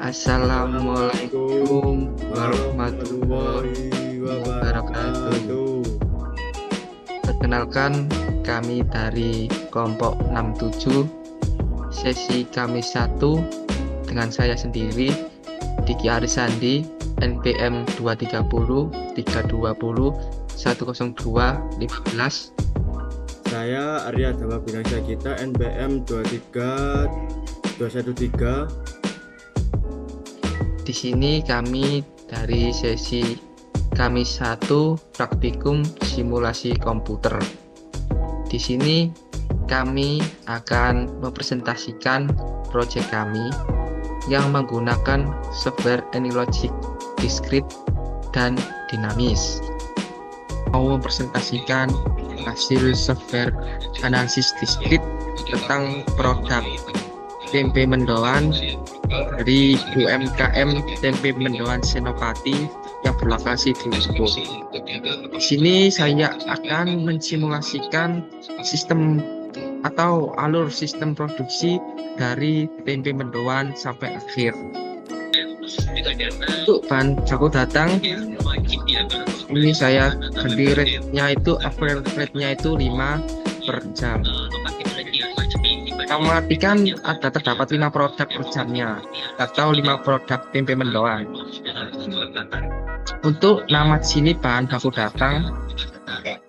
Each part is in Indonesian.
Assalamualaikum warahmatullahi wabarakatuh. Perkenalkan, kami dari kelompok 67 sesi Kamis 1 dengan saya sendiri Diki Arisandi, NPM 230 320 102 15. Saya Arya Dhamma Binangsa Gita, NPM 23 213. Di sini kami dari sesi Kamis 1 praktikum simulasi komputer. Di sini kami akan mempresentasikan proyek kami yang menggunakan software AnyLogic Discrete dan dinamis. Mau mempresentasikan hasil software analisis discrete tentang produk tempe mendoan dari UMKM Tempe Mendoan Senopati yang berlokasi di Lisbon. Di sini saya akan mensimulasikan sistem atau alur sistem produksi dari tempe mendoan sampai akhir. Untuk bahan baku datang, ini saya ganti rate-nya itu, average rate-nya itu 5 per jam. Perhatikan ada terdapat 5 produk per jamnya atau 5 produk tempe mendoan. Untuk nama sini bahan baku datang,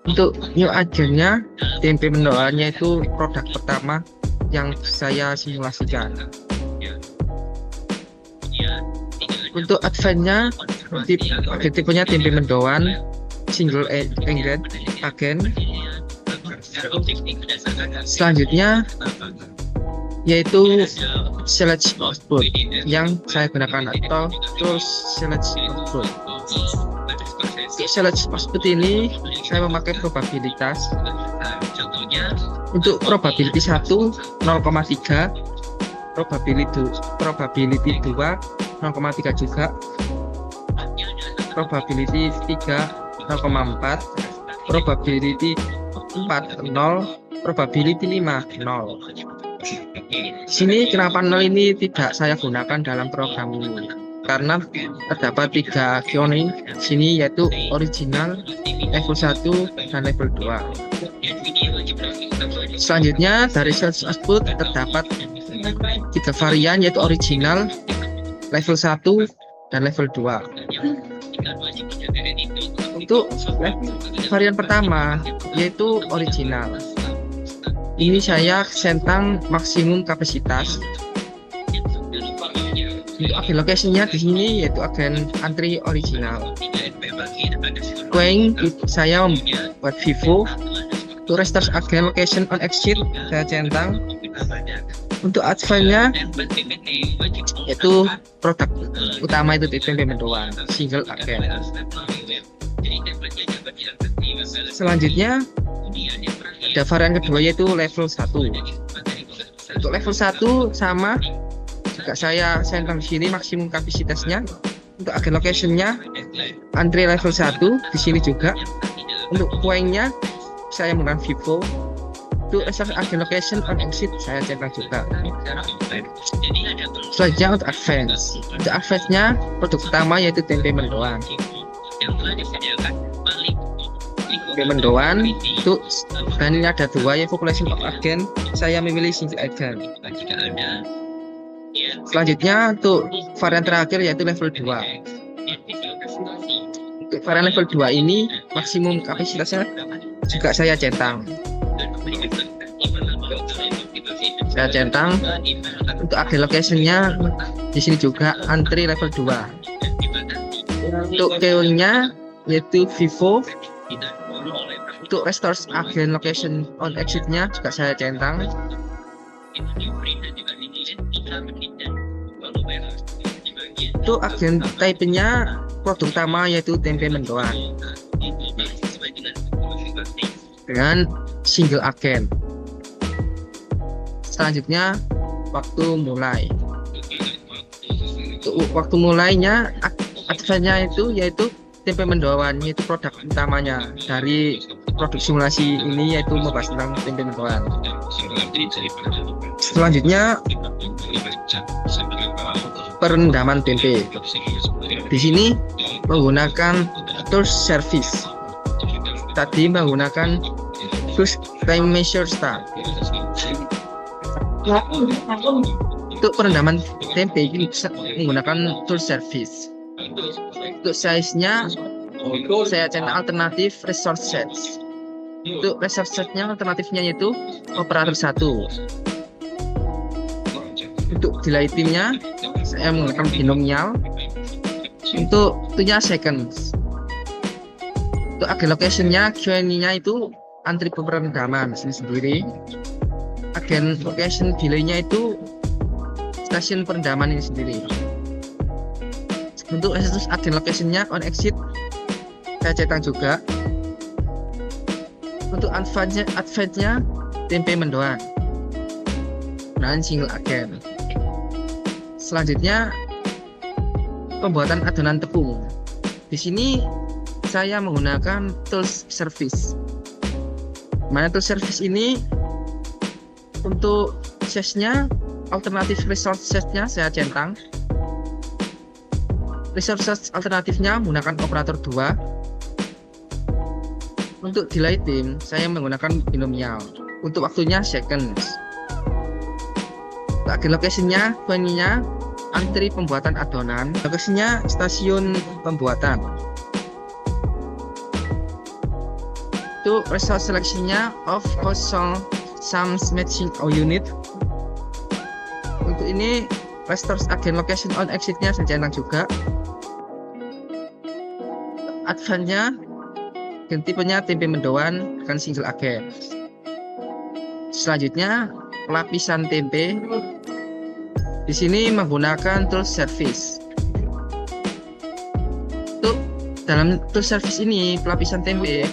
untuk new agennya tempe mendoannya itu produk pertama yang saya simulasikan. Untuk advance-nya tipenya tempe mendoan single ingredient agen. Selanjutnya yaitu select output yang saya gunakan atau tools select output. Untuk select output ini saya memakai probabilitas. Untuk probability 1 0,3, probability 2 0,3 juga, probability 3 0,4, probability 4 0, probability 5 0. Sini kenapa 0 ini tidak saya gunakan dalam program ini? Karena terdapat 3 tuning sini, yaitu original, level 1 dan level 2. Selanjutnya dari search output terdapat 3 varian, yaitu original, level 1 dan level 2. Untuk varian pertama yaitu original, ini saya centang maksimum kapasitas. Untuk agen location-nya di sini yaitu agen antri original. Queuing saya membuat Vivo. Untuk restart agen location on exit saya centang. Untuk advance-nya yaitu produk utama itu tempe mendoan single agen. Selanjutnya ada varian kedua yaitu level 1. Untuk level 1 sama juga saya centang di sini maksimum kapasitasnya. Untuk agen location-nya antri level 1 di sini juga. Untuk queuing-nya saya menggunakan Vivo. Untuk agen location on exit saya centang juga. Selanjutnya untuk advance. Untuk advance-nya produk utama yaitu tempe mendoan. Tempe mendoan itu dan ini ada 2 yaitu population of agen. Saya memilih single agen. Selanjutnya untuk varian terakhir yaitu level 2. Untuk varian level 2 ini maksimum kapasitasnya juga saya centang. Untuk agen location-nya di sini juga antri level 2. Untuk queuing-nya yaitu Vivo. Untuk restore agen location on exit-nya juga saya centang. Untuk agen type-nya produk utama yaitu tempe mendoan dengan single agen. Selanjutnya waktu mulai. Untuk waktu mulainya advance-nya itu yaitu tempe mendoan, yaitu produk utamanya dari produk simulasi ini, yaitu membahas tentang tempe mendoan. Selanjutnya perendaman tempe. Di sini menggunakan tools service. Tadi menggunakan tools time measure start. Untuk perendaman tempe ini bisa menggunakan tool service. Untuk size-nya saya centang alternatif resource sets. Untuk resource setnya alternatifnya yaitu operator 1. Untuk delay time-nya saya menggunakan binomial. Untuk itunya seconds. Untuk agen location-nya Q&A-nya itu antri perendaman sendiri. Agen location delay-nya itu stasiun perendaman ini sendiri. Untuk agen location-nya on exit saya cetak juga. Untuk advance-nya tempe mendoan dan single agen. Selanjutnya pembuatan adonan tepung. Di sini saya menggunakan tools service. Mana tools service ini untuk size-nya alternatif resource set-nya saya centang. Resource set alternatifnya menggunakan operator 2. Untuk delay time saya menggunakan binomial. Untuk waktunya seconds. Untuk agen location-nya Q&A-nya antri pembuatan adonan. Lokasinya stasiun pembuatan. Untuk resource selection-nya of kosong sums matching unit. Untuk ini restore agen location on exit-nya saya centang juga. Advance-nya tipenya tempe mendoan dengan single agen. Selanjutnya lapisan tempe. Di sini menggunakan tool service. Untuk dalam tool service ini pelapisan tempe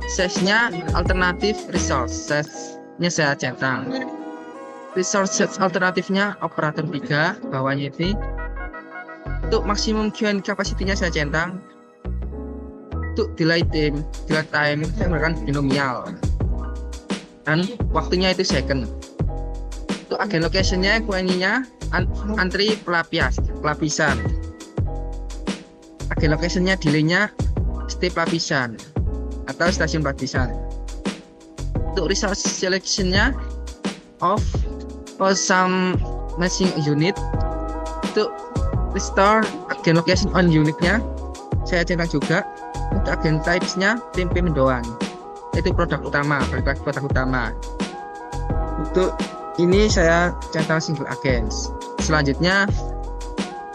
size-nya alternatif resource set-nya saya centang. Resource set alternatifnya operator 3 bawahnya ini. Untuk maksimum Q&A capacity-nya saya centang. Untuk delay time saya menggunakan binomial dan waktunya itu second. Untuk agen location-nya Q&A-nya antri pelapisan. Agen location-nya delay-nya step lapisan atau stasiun lapisan. Untuk resource selection-nya of some matching unit. Untuk restore agen location on unit-nya saya centang juga. Untuk agen types-nya tempe mendoan, itu produk utama. Untuk ini saya centang single agens. Selanjutnya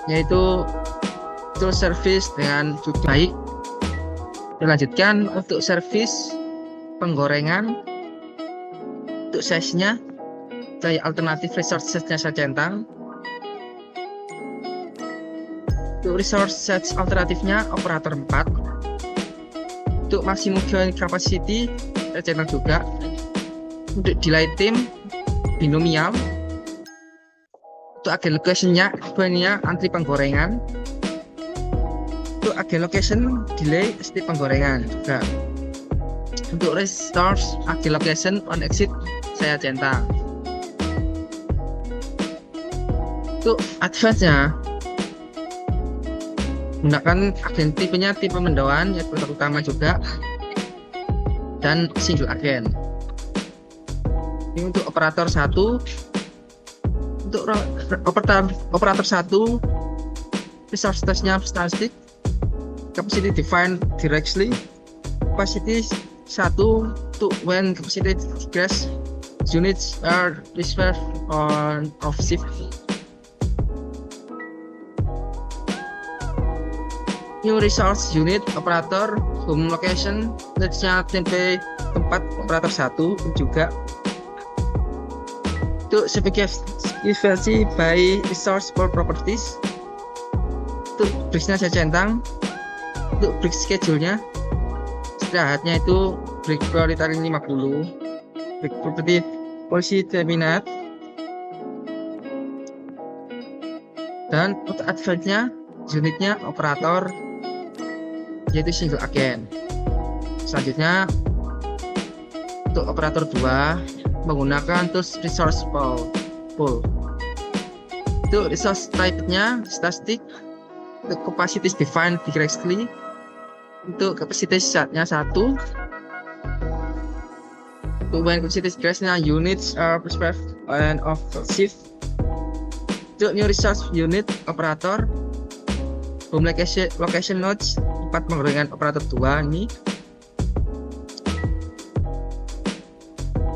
yaitu tool service dengan baik. Dilanjutkan untuk service penggorengan. Untuk size-nya saya alternatif resource set-nya saya centang. Untuk resource set alternatifnya operator 4. Untuk maksimum Q&A capacity saya centang juga. Untuk delay time binomial. Untuk agen location-nya Q&A antri penggorengan. Untuk agen location delay step penggorengan juga. Untuk restore agen location on exit saya centang. Untuk advance-nya menggunakan agen tipenya tipe mendoan yaitu produk utama juga dan single agen. Ini untuk operator 1. Untuk operator 1 resource test-nya statistik, capacity defined directly, capacity 1 to when capacity gas units are reserved on off shift. New resource unit operator home location netnya tempe tempat operator 1 juga. Untuk specification by resource for properties. Untuk break-nya saya centang. Untuk break schedule-nya istirahatnya itu break priority 50, break property policy terminate, dan untuk advance-nya unitnya operator yaitu single agen. Selanjutnya untuk operator 2 menggunakan tools resource pool. Untuk resource type-nya static. Untuk capacity defined directly. Untuk capacity set-nya 1. Untuk when capacity decrease-nya units are prescribed and of shift. Untuk new resource unit operator home location nodes 4 menggunakan operator 2 ini.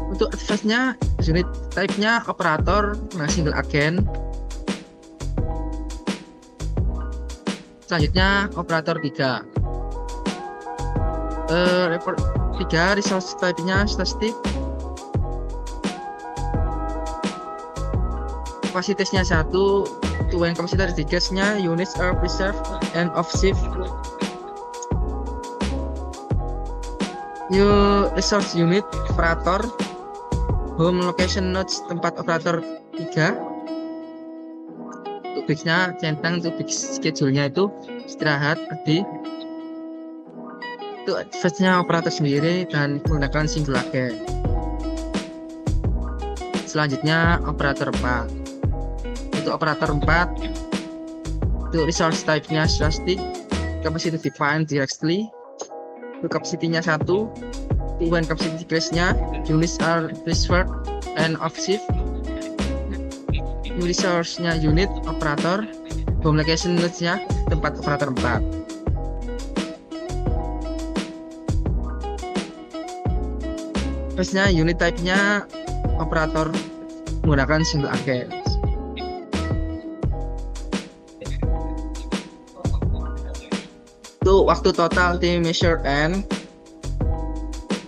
Untuk advice-nya unit type-nya operator single agent. Selanjutnya operator 3. Report 3 resource type-nya static. Kapasitasnya 1. When kapasitas decrease-nya units are preserved and of shift. New resource unit operator home location nodes tempat operator 3. Untuk fixnya centang, untuk fix schedule-nya itu istirahat berarti. Untuk advice-nya operator sendiri dan menggunakan single agent. Selanjutnya operator 4. Untuk operator 4, untuk resource type-nya static, capacity defined directly. Untuk capacity-nya 1. When capacity decrease-nya units are preserved and of shift. New resource-nya unit operator home location nodes-nya tempat operator 4. Terusnya unit type-nya operator menggunakan single agent. Untuk waktu total time measure n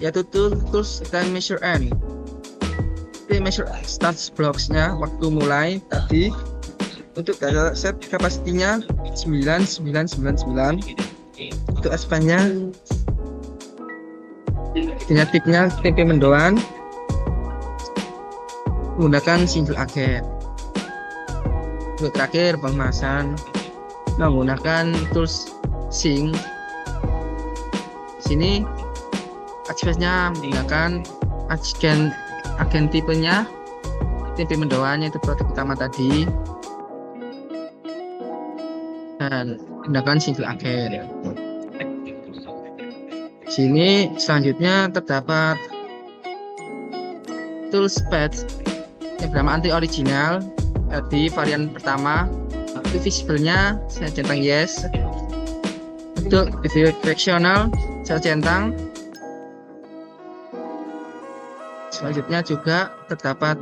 yaitu tools time measure n. Time measure status blocks-nya waktu mulai tadi. Untuk data set kapasitinya 9999. Untuk SP-nya dengan tipnya TP mendoan menggunakan single agent. Untuk terakhir pengemasan menggunakan tools sync. Sini access-nya menggunakan agen tipenya TP mendoan yaitu produk utama tadi dan menggunakan single agent. Sini selanjutnya terdapat tools patch yang bernama anti original. Tadi varian pertama itu visible-nya saya centang yes. Untuk directional saya centang. Selanjutnya juga terdapat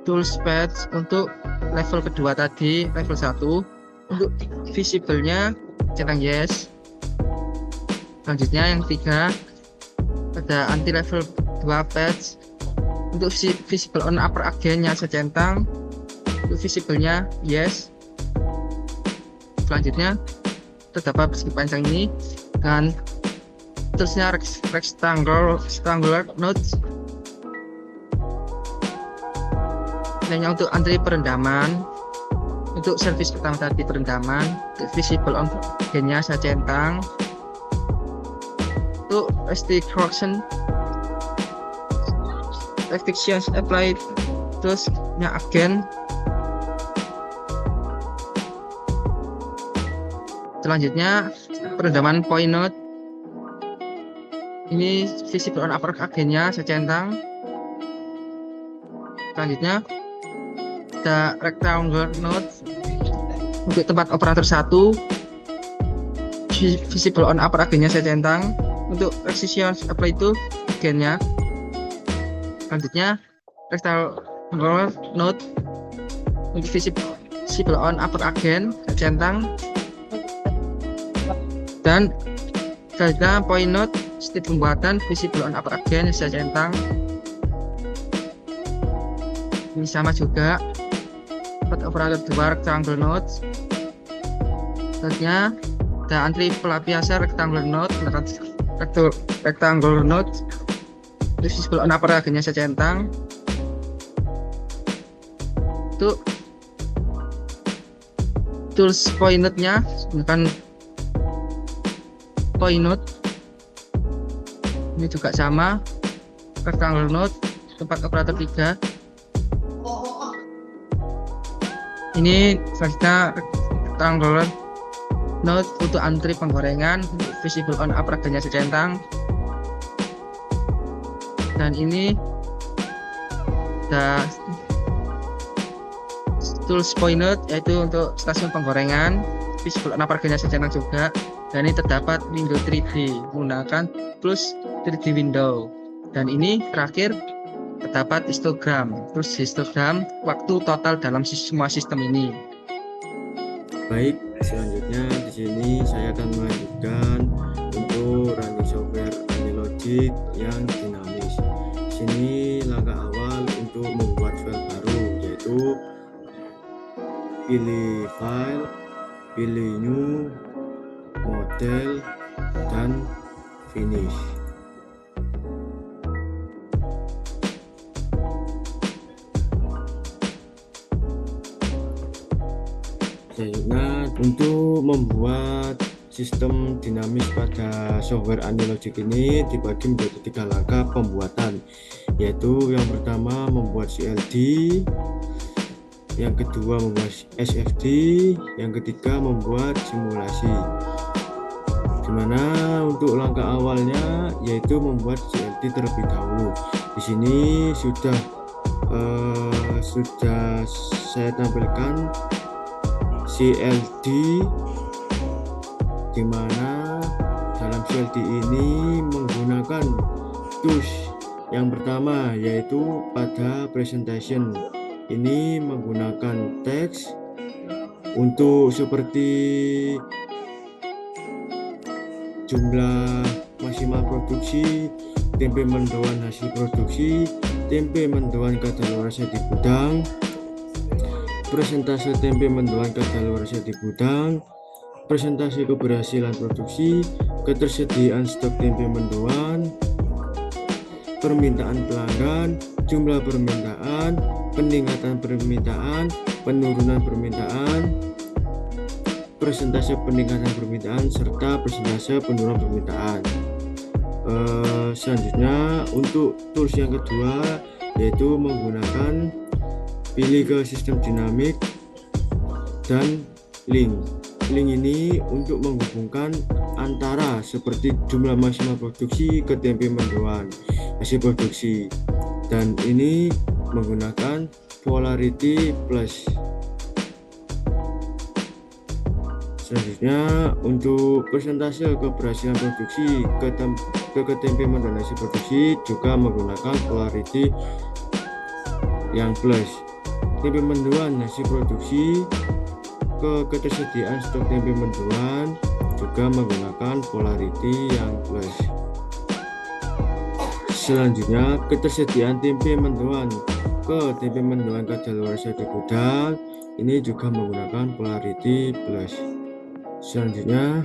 tools patch untuk level kedua tadi, level 1. Untuk visible-nya centang yes. Selanjutnya yang 3 ada anti level 2 patch. Untuk visible on upper agent-nya saya centang. Untuk visible-nya yes. Selanjutnya terdapat persegi panjang ini dan terusnya rectangular nodes. Hanya untuk anti perendaman. Untuk service pertama tadi perendaman. Untuk visible on agent-nya saya centang. Untuk restrictions applied terusnya agen. Selanjutnya perendaman point node. Ini visible on upper agent-nya saya centang. Selanjutnya ada rectangular node untuk tempat operator 1. Visible on upper agent-nya saya centang. Untuk restrictions apply itu agent-nya. Selanjutnya rectangular node untuk visible on upper agent saya centang. Dan selanjutnya point node state pembuatan visible on upper agent saya centang. Ini sama juga operator 2 rectangular node. Selanjutnya ada anti pelapiasan rectangular node visible on upper agent saya centang. Untuk tools point node-nya menggunakan point node. Ini juga sama rectangular node tempat operator 3. Ini selanjutnya rectangular note untuk antri penggorengan, visible on up raganya secentang. Dan ini ada tools point note, yaitu untuk stasiun penggorengan, visible on up raganya secentang juga. Dan ini terdapat window 3D menggunakan tools 3D window. Dan ini terakhir terdapat histogram, terus histogram waktu total dalam semua sistem ini. Baik, selanjutnya di sini saya akan melanjutkan untuk running software AniLogic yang dinamis. Di sini langkah awal untuk membuat file baru, yaitu pilih file, pilih new, model, dan finish. Selanjutnya, untuk membuat sistem dinamis pada software AniLogic ini dibagi menjadi 3 langkah pembuatan, yaitu yang pertama membuat CLD, yang kedua membuat SFD, yang ketiga membuat simulasi. Dimana untuk langkah awalnya yaitu membuat CLD terlebih dahulu. Di sini sudah saya tampilkan CLD, dimana dalam CLD ini menggunakan tools yang pertama yaitu pada presentation ini menggunakan teks untuk seperti jumlah maksimal produksi, tempe mendoan hasil produksi, tempe mendoan kadaluarsa di gudang, presentase tempe mendoan kadaluarsa di gudang, presentase keberhasilan produksi, ketersediaan stok tempe mendoan, permintaan pelanggan, jumlah permintaan, peningkatan permintaan, penurunan permintaan, persentase peningkatan permintaan, serta persentase penurunan permintaan. Selanjutnya untuk tools yang kedua yaitu menggunakan pilih ke sistem dinamik dan link. Link ini untuk menghubungkan antara seperti jumlah maksimal produksi ke tempe mendoan hasil produksi, dan ini menggunakan polarity plus. Selanjutnya untuk persentase keberhasilan produksi ke tempe mendoan hasil produksi juga menggunakan polarity yang plus. Tempe mendoan hasil produksi ke ketersediaan stok tempe mendoan juga menggunakan polarity yang plus. Selanjutnya ketersediaan tempe mendoan ke tempe mendoan kadaluarsa di gudang ini juga menggunakan polarity plus. Selanjutnya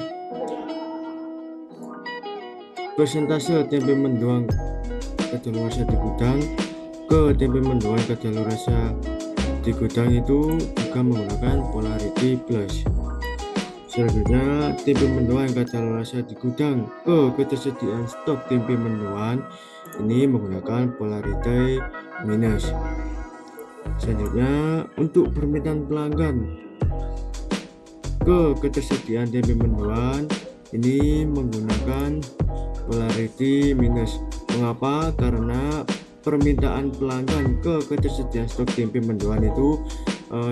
persentase tempe mendoan kadaluarsa di gudang ke tempe mendoan kadaluarsa di gudang itu juga menggunakan polarity plus. Selanjutnya tempe mendoan kadaluarsa di gudang ke ketersediaan stok tempe mendoan ini menggunakan polarity minus. Selanjutnya untuk permintaan pelanggan ke ketersediaan tempe mendoan ini menggunakan polarity minus. Mengapa? Karena permintaan pelanggan ke ketersediaan stok tempe mendoan itu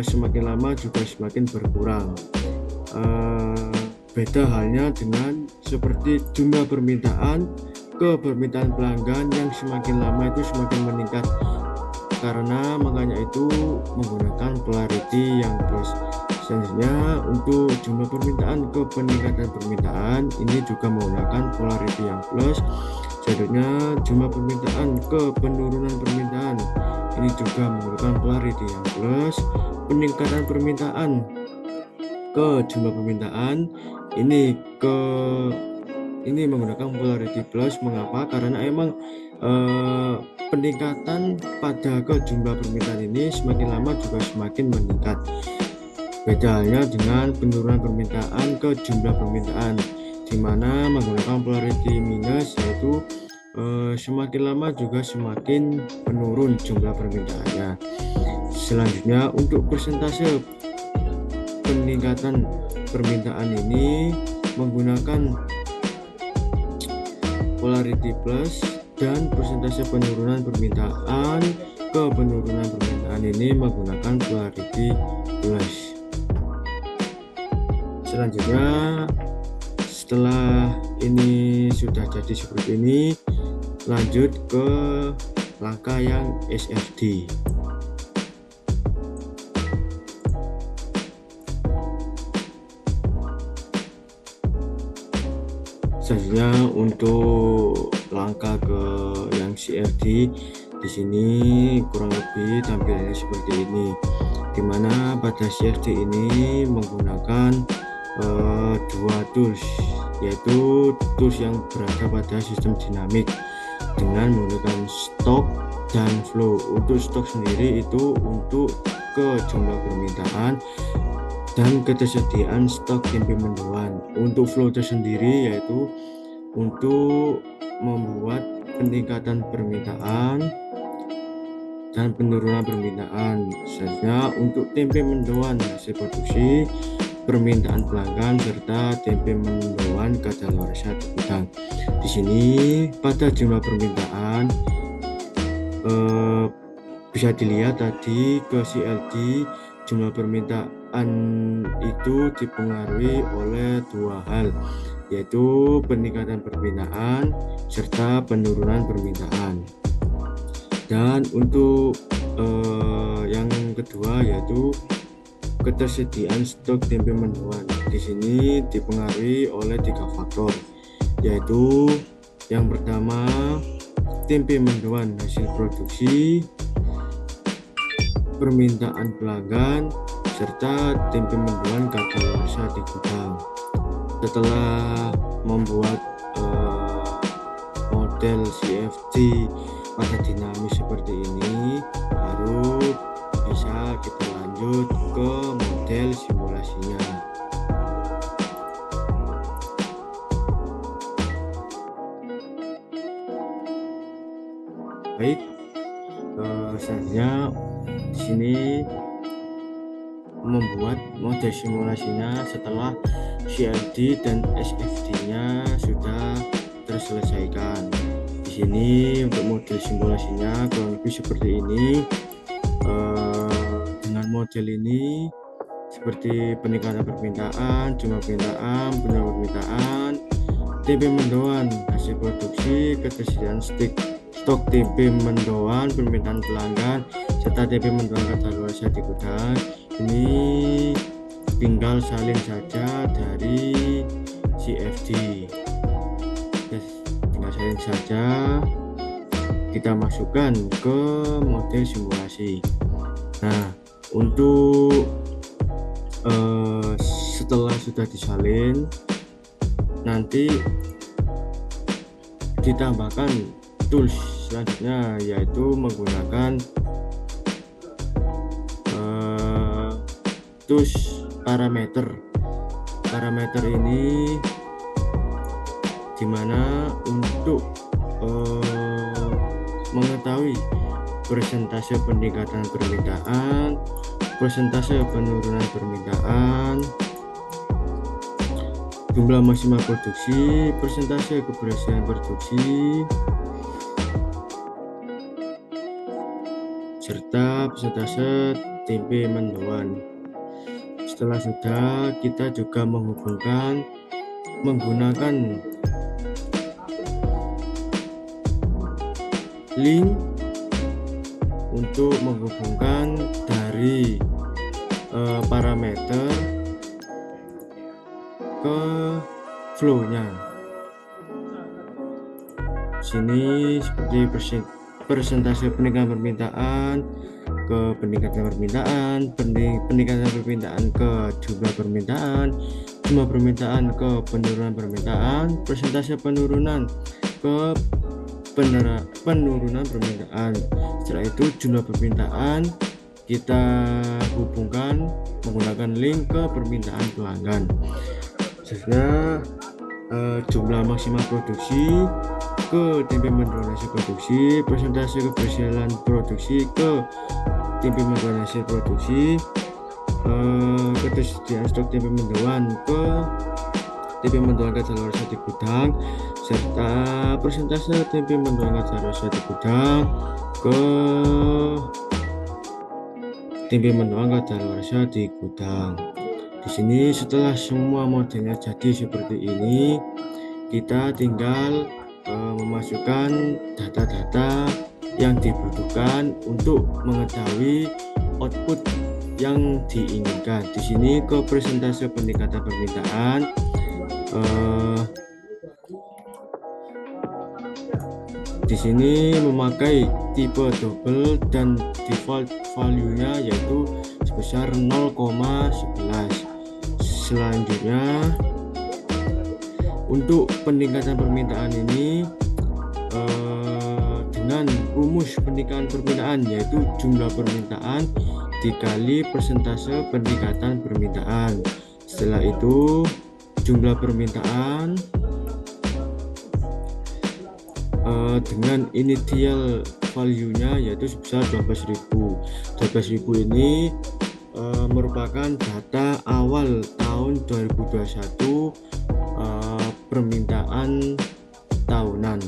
semakin lama juga semakin berkurang. Beda halnya dengan seperti jumlah permintaan ke permintaan pelanggan yang semakin lama itu semakin meningkat, karena makanya itu menggunakan polarity yang plus. Selanjutnya untuk jumlah permintaan ke peningkatan permintaan ini juga menggunakan polarity yang plus. Selanjutnya jumlah permintaan ke penurunan permintaan ini juga menggunakan polarity yang plus. Peningkatan permintaan ke jumlah permintaan ini menggunakan polarity plus. Mengapa? Karena emang peningkatan pada ke jumlah permintaan ini semakin lama juga semakin meningkat. Beda halnya dengan penurunan permintaan ke jumlah permintaan, di mana menggunakan polarity minus, yaitu semakin lama juga semakin menurun jumlah permintaannya. Selanjutnya untuk persentase peningkatan permintaan ini menggunakan polarity plus, dan persentase penurunan permintaan ke penurunan permintaan ini menggunakan polarity plus. Selanjutnya, setelah ini sudah jadi seperti ini, lanjut ke langkah yang SFD. Selanjutnya untuk langkah ke yang CFD, di sini kurang lebih tampilannya seperti ini, dimana pada CFD ini menggunakan dua tools, yaitu tools yang berada pada sistem dinamik dengan menggunakan stok dan flow. Untuk stok sendiri itu untuk ke jumlah permintaan dan ketersediaan stok tempe mendoan. Untuk flow tersendiri yaitu untuk membuat peningkatan permintaan dan penurunan permintaan. Selanjutnya untuk tempe mendoan hasil produksi, permintaan pelanggan, serta tempe mendoan kadaluarsa di gudang. Di sini pada jumlah permintaan bisa dilihat tadi ke CLD, jumlah permintaan itu dipengaruhi oleh dua hal, yaitu peningkatan permintaan serta penurunan permintaan. Dan untuk yang kedua yaitu ketersediaan stok tempe mendoan. Di sini dipengaruhi oleh tiga faktor, yaitu yang pertama tempe mendoan hasil produksi, permintaan pelanggan, serta tempe mendoan kadaluarsa di gudang. Setelah membuat model CFD pada dinamis seperti ini, baru bisa kita lanjut ke model simulasinya. Baik, selanjutnya di sini membuat model simulasinya setelah CFD dan SFD-nya sudah terselesaikan. Di sini untuk model simulasinya kurang lebih seperti ini. Dengan model ini seperti peningkatan permintaan, jumlah permintaan, penurunan permintaan, tempe mendoan hasil produksi, ketersediaan stok tempe mendoan, permintaan pelanggan, serta tempe mendoan kadaluarsa di gudang. Ini tinggal salin saja dari CFD. Tinggal salin saja, kita masukkan ke model simulasi. Nah, untuk setelah sudah disalin, nanti ditambahkan tools selanjutnya, yaitu menggunakan tools parameter. Parameter ini dimana untuk mengetahui persentase peningkatan permintaan, persentase penurunan permintaan, jumlah maksimal produksi, persentase keberhasilan produksi, serta persentase tempe mendoan. Setelah sudah, kita juga menghubungkan menggunakan link untuk menghubungkan dari parameter ke flow-nya. Sini seperti persentase peningkatan permintaan ke peningkatan permintaan, peningkatan permintaan ke jumlah permintaan ke penurunan permintaan, persentase penurunan ke penurunan permintaan. Setelah itu jumlah permintaan kita hubungkan menggunakan link ke permintaan pelanggan. Selanjutnya jumlah maksimal produksi ke tempe mendoan hasil produksi, persentase keberhasilan produksi ke tempe mendoan hasil produksi, ketersediaan stok tempe mendoan ke tempe mendoan kadaluarsa di gudang, serta persentase tempe mendoan kadaluarsa di gudang ke tempe mendoan kadaluarsa di gudang. Di sini setelah semua modelnya jadi seperti ini, kita tinggal memasukkan data-data yang dibutuhkan untuk mengetahui output yang diinginkan. Di sini ke persentase peningkatan permintaan, di sini memakai tipe double dan default value-nya yaitu sebesar 0,11. Selanjutnya untuk peningkatan permintaan ini dengan rumus peningkatan permintaan yaitu jumlah permintaan dikali persentase peningkatan permintaan. Setelah itu jumlah permintaan dengan initial value-nya yaitu sebesar 12.000. 12.000 ini merupakan data awal tahun 2021 permintaan tahunan.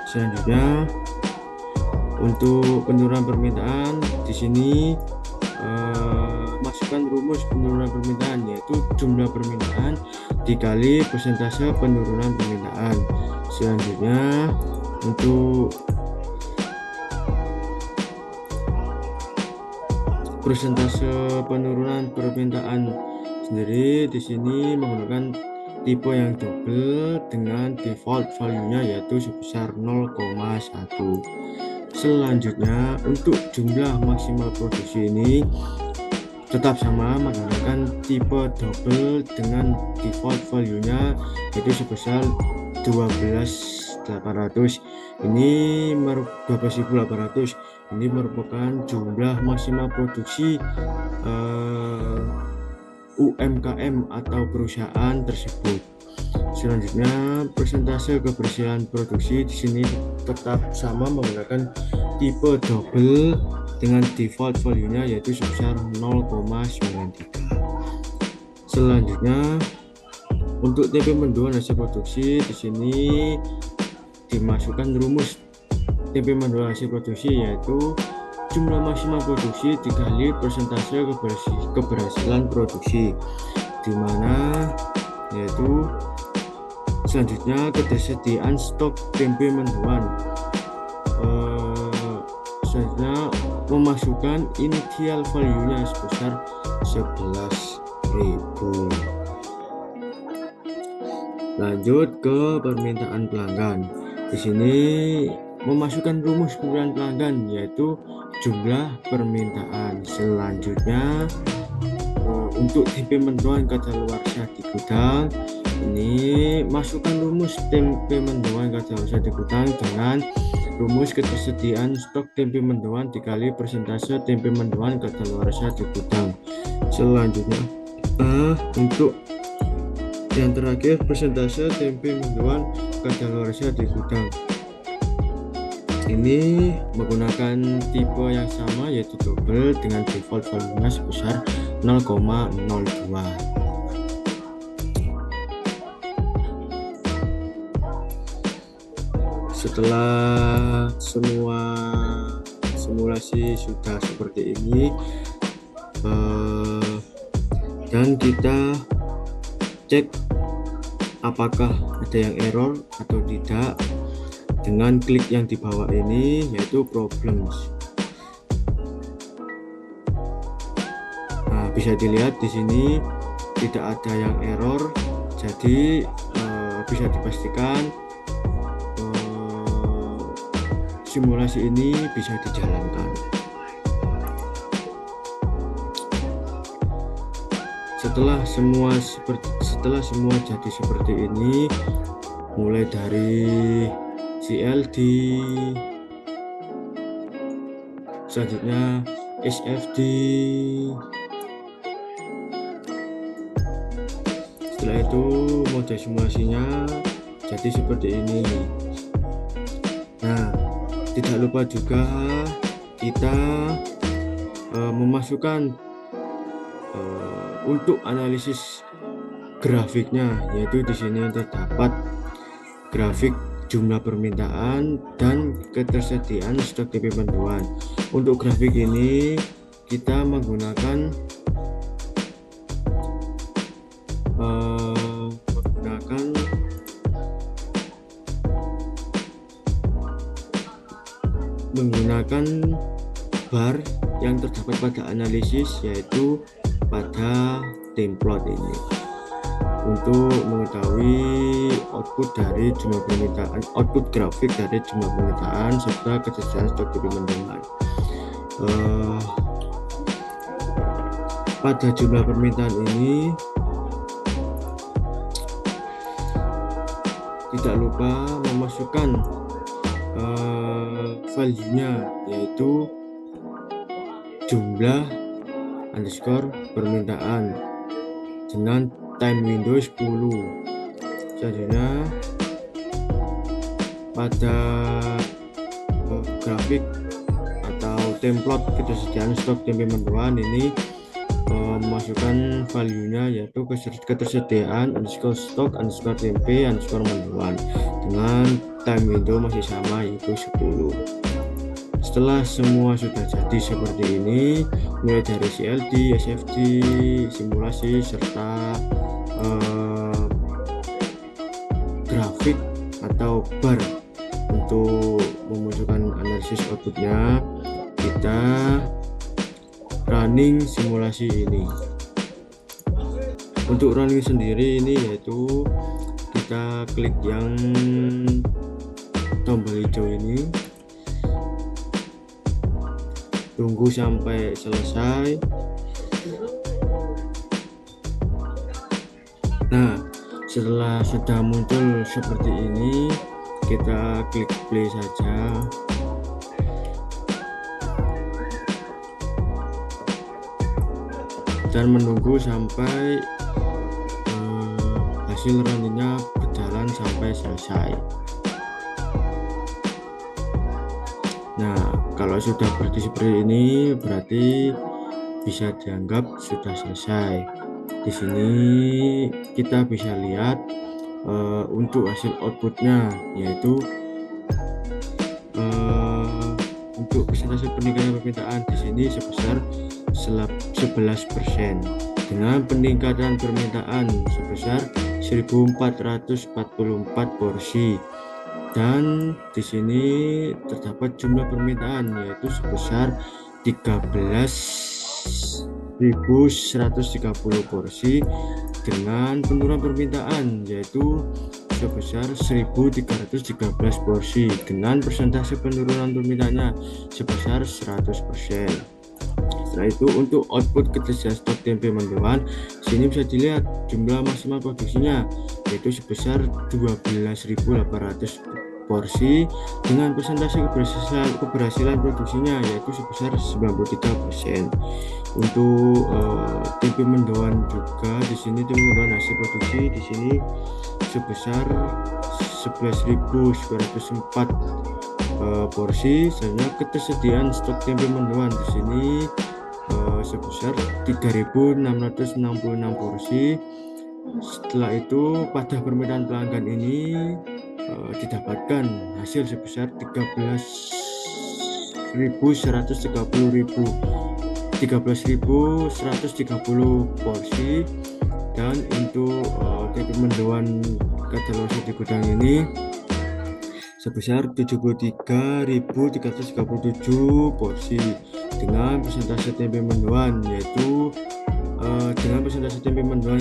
Selanjutnya untuk penurunan permintaan di sini masukkan rumus penurunan permintaan yaitu jumlah permintaan dikali persentase penurunan permintaan. Selanjutnya untuk persentase penurunan permintaan sendiri di sini menggunakan tipe yang double dengan default value-nya yaitu sebesar 0,1. Selanjutnya untuk jumlah maksimal produksi ini tetap sama menggunakan tipe double dengan default value-nya yaitu sebesar 12.800. Ini 12.800 ini merupakan jumlah maksimal produksi UMKM atau perusahaan tersebut. Selanjutnya persentase keberhasilan produksi di sini tetap sama menggunakan tipe double dengan default value-nya yaitu sebesar 0,93. Selanjutnya untuk tempe mendoan hasil produksi di sini dimasukkan rumus tempe mendoan hasil produksi yaitu jumlah maksimal produksi dikali persentase keberhasilan produksi, di mana yaitu selanjutnya ketersediaan stok tempe mendoan. Selanjutnya memasukkan initial value-nya sebesar 11.000. Lanjut ke permintaan pelanggan. Di sini memasukkan rumus permintaan pelanggan yaitu jumlah permintaan. Selanjutnya untuk tempe mendoan kadaluarsa di gudang ini masukkan rumus tempe mendoan kadaluarsa di gudang dengan rumus ketersediaan stok tempe mendoan dikali persentase tempe mendoan kadaluarsa di gudang. Selanjutnya untuk yang terakhir persentase tempe mendoan kadaluarsa di gudang. Ini menggunakan tipe yang sama yaitu double dengan default value-nya sebesar 0,02. Setelah semua simulasi sudah seperti ini dan kita cek apakah ada yang error atau tidak dengan klik yang di bawah ini yaitu problems. Nah, bisa dilihat di sini tidak ada yang error, jadi bisa dipastikan simulasi ini bisa dijalankan. Setelah semua jadi seperti ini, mulai dari CLD, selanjutnya SFD, setelah itu model simulasinya jadi seperti ini. Nah, tidak lupa juga kita memasukkan untuk analisis grafiknya, yaitu di sini terdapat grafik jumlah permintaan dan ketersediaan stok tempe mendoan. Untuk grafik ini kita menggunakan bar yang terdapat pada analisis, yaitu pada template ini, untuk mengetahui output dari jumlah permintaan, output grafik dari jumlah permintaan serta ketersediaan stok tempe mendoan. Pada jumlah permintaan ini tidak lupa memasukkan value-nya, yaitu jumlah underscore permintaan dengan time window 10. Selanjutnya pada grafik atau template ketersediaan stok tempe mendoan ini memasukkan value-nya, yaitu ketersediaan underscore stok underscore tempe underscore mendoan dengan time window masih sama, yaitu 10. Setelah semua sudah jadi seperti ini, mulai dari CLD, SFD, simulasi, serta grafik atau bar untuk memunculkan analisis outputnya, kita running simulasi ini. Untuk running sendiri ini, yaitu kita klik yang tombol hijau ini, tunggu sampai selesai. Nah, setelah sudah muncul seperti ini, kita klik play saja. Dan menunggu sampai hasil runningnya berjalan sampai selesai. Nah, kalau sudah seperti ini, berarti bisa dianggap sudah selesai. Di sini kita bisa lihat untuk hasil outputnya, yaitu untuk persentase peningkatan permintaan di sini sebesar 11%, dengan peningkatan permintaan sebesar 1444 porsi. Dan di sini terdapat jumlah permintaan, yaitu sebesar 13.130 porsi, dengan penurunan permintaan yaitu sebesar 1.313 porsi, dengan persentase penurunan permintaannya sebesar 100%. Setelah itu, untuk output ketersediaan stok tempe mendoan, sini bisa dilihat jumlah maksimal produksinya, yaitu sebesar 12.800 porsi, dengan persentase keberhasilan produksinya yaitu sebesar 93%. Untuk tempe mendoan juga di sini, tempe mendoan hasil produksi di sini sebesar 11.904 porsi. Selanjutnya ketersediaan stok tempe mendoan di sini sebesar 3.666 porsi. Setelah itu, pada permintaan pelanggan ini didapatkan hasil sebesar 13.130 porsi. Dan untuk tempe mendoan kadaluarsa di gudang ini sebesar 73.337 porsi, dengan persentase tempe mendoan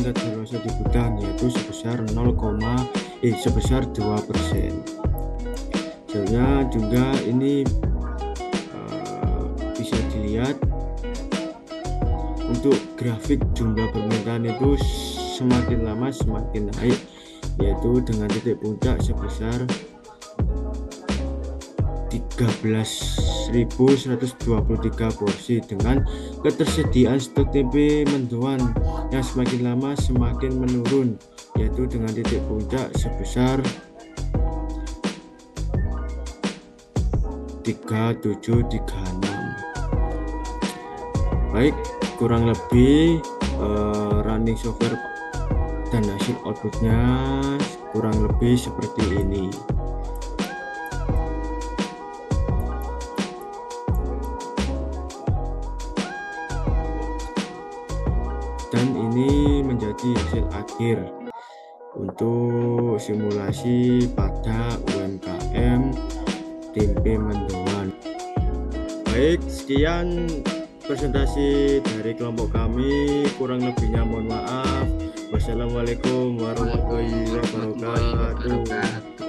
kadaluarsa di gudang yaitu sebesar 2%. Sebenarnya juga ini bisa dilihat untuk grafik jumlah permintaan itu semakin lama semakin naik, yaitu dengan titik puncak sebesar 13.123 porsi, dengan ketersediaan stok tempe mendoan yang semakin lama semakin menurun, yaitu dengan titik puncak sebesar 3736. Baik, kurang lebih running software dan hasil outputnya kurang lebih seperti ini. Dan ini menjadi hasil akhir untuk simulasi pada UMKM Tempe Mendoan. Baik, sekian presentasi dari kelompok kami, kurang lebihnya mohon maaf. Wassalamualaikum warahmatullahi wabarakatuh.